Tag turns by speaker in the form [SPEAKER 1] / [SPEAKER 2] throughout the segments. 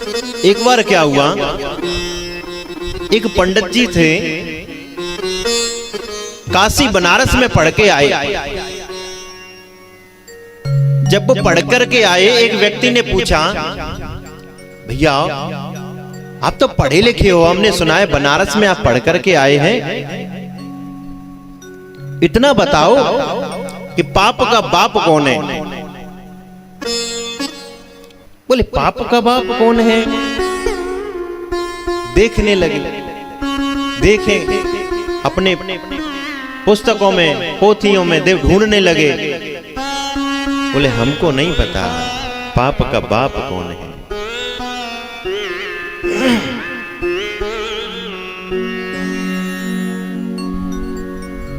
[SPEAKER 1] एक बार क्या हुआ, एक पंडित जी थे, काशी बनारस में पढ़ के आए। जब वो पढ़ कर के आए, एक व्यक्ति ने पूछा, भैया आप तो पढ़े लिखे हो, हमने सुना है बनारस में आप पढ़ कर के आए हैं, इतना बताओ कि पाप का बाप कौन है? बोले पाप का बाप कौन है? देखने लगे, देखे अपने पुस्तकों में, पोथियों में, देव ढूंढने लगे। बोले हमको नहीं पता पाप का बाप कौन है।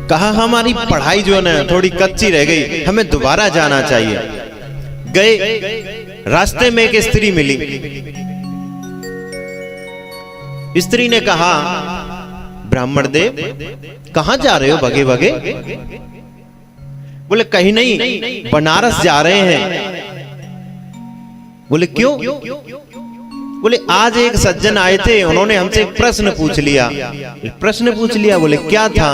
[SPEAKER 1] कहा हमारी पढ़ाई जो है ना थोड़ी कच्ची रह गई, हमें दोबारा जाना चाहिए। गए, रास्ते में एक स्त्री मिली। स्त्री ने कहा, ब्राह्मण देव कहां जा रहे हो भगे भगे? बोले कहीं नहीं, बनारस जा रहे हैं। बोले क्यों? बोले आज एक सज्जन आए थे, उन्होंने हमसे एक प्रश्न पूछ लिया। प्रश्न पूछ लिया? बोले क्या था?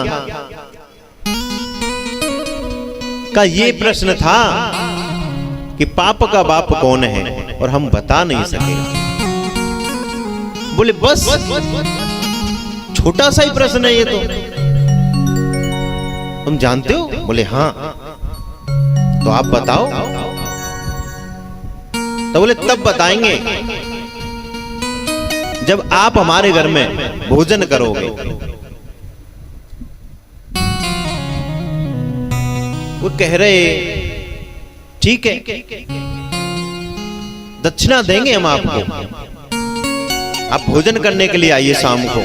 [SPEAKER 1] का ये प्रश्न था कि पाप का बाप कौन है, और हम बता नहीं सके। बोले बस छोटा सा ही प्रश्न है ये तो, तुम जानते हो? बोले हाँ। तो आप बताओ। तो बोले तब बताएंगे जब आप हमारे घर में भोजन करोगे। वो कह रहे ठीक है, दक्षिणा देंगे हम आपको, आप भोजन करने के लिए आइए शाम को।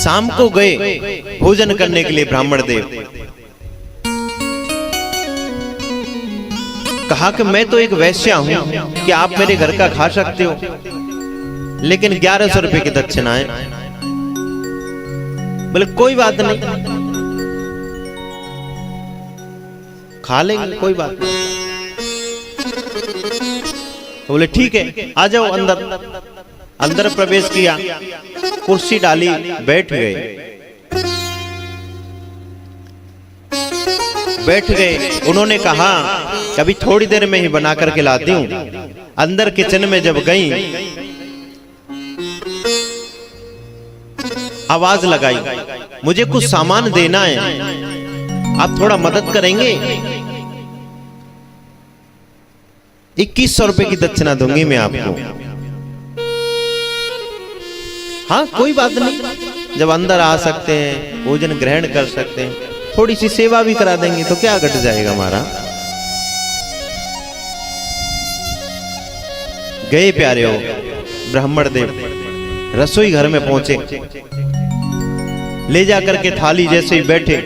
[SPEAKER 1] शाम को गए भोजन करने के लिए ब्राह्मण देव। कहा कि मैं तो एक वैश्या हूं कि आप मेरे घर का खा सकते हो, लेकिन 1100 रुपए की दक्षिणा है। बोले कोई बात नहीं, खा लेंगे, कोई बात नहीं। तो बोले ठीक है, आ जाओ अंदर। अंदर प्रवेश किया, कुर्सी डाली, बैठ गए। बैठ गए, उन्होंने कहा अभी थोड़ी देर में ही बना करके लाती हूं। अंदर किचन में जब गई, आवाज लगाई, मुझे कुछ सामान देना है, आप थोड़ा मदद करेंगे? 2100 रुपए की दक्षिणा दूंगी मैं आपको। हाँ कोई बात नहीं, जब अंदर आ सकते हैं, भोजन ग्रहण कर सकते हैं, थोड़ी सी सेवा भी करा देंगे तो क्या घट जाएगा हमारा। गए प्यारे हो, ब्राह्मण देव रसोई घर में पहुंचे, ले जाकर के थाली जैसे ही बैठे।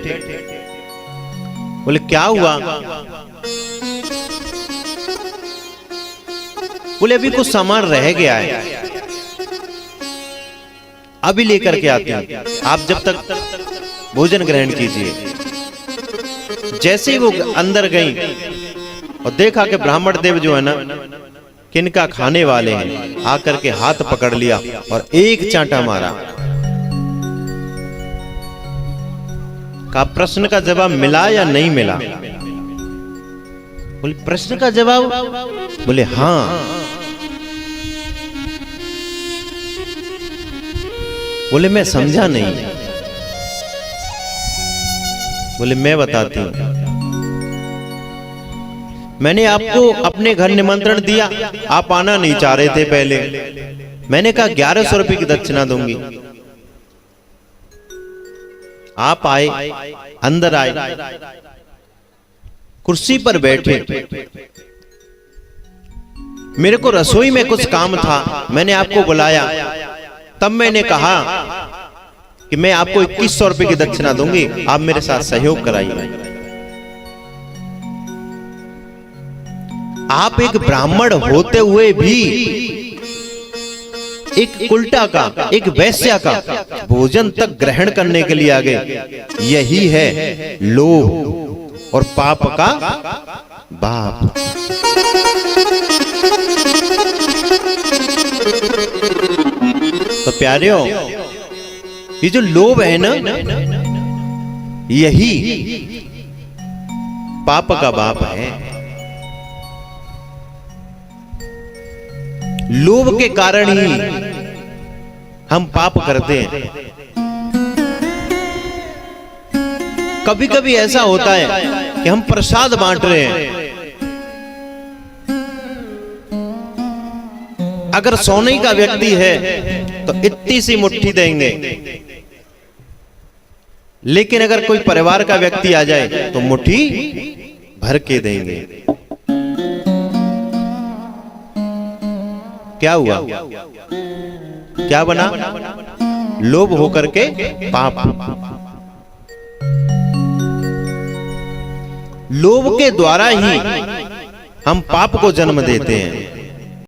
[SPEAKER 1] बोले क्या हुआ? बोले अभी कुछ सामान रह गया है, अभी लेकर के आते हैं, आप जब तक भोजन ग्रहण कीजिए। जैसे ही वो अंदर गई और देखा कि ब्राह्मण देव जो है ना किनका खाने वाले हैं, आकर के हाथ पकड़ लिया और एक चांटा मारा। का प्रश्न का जवाब मिला या नहीं मिला? बोले प्रश्न का जवाब? बोले हाँ। बोले मैं समझा नहीं। बोले मैं बताती हूं, मैंने आपको अपने घर निमंत्रण दिया, आप आना नहीं चाह रहे थे पहले। मैंने कहा 1100 रुपए की दक्षिणा दूंगी, आप आए, अंदर आए, कुर्सी पर बैठे। मेरे को रसोई में कुछ काम था, मैंने आपको बुलाया, तब मैंने कहा कि मैं आपको 2100 रुपए की दक्षिणा दूंगी, आप मेरे साथ सहयोग कराइए। आप एक ब्राह्मण होते हुए भी एक उल्टा का, एक वैश्या का भोजन तक ग्रहण करने के लिए आ गए। यही है लोभ और पाप का बाप। प्यारेओ, ये जो लोभ है ना, यही पाप का बाप है। लोभ के कारण ही हम पाप करते हैं। कभी कभी ऐसा होता है कि हम प्रसाद बांट रहे हैं, अगर सोने का व्यक्ति है तो इतनी सी मुट्ठी देंगे, लेकिन अगर कोई परिवार का व्यक्ति आ जाए तो मुट्ठी भर के देंगे। क्या हुआ? क्या बना? लोभ होकर के पाप। लोभ के द्वारा ही हम पाप को जन्म देते हैं।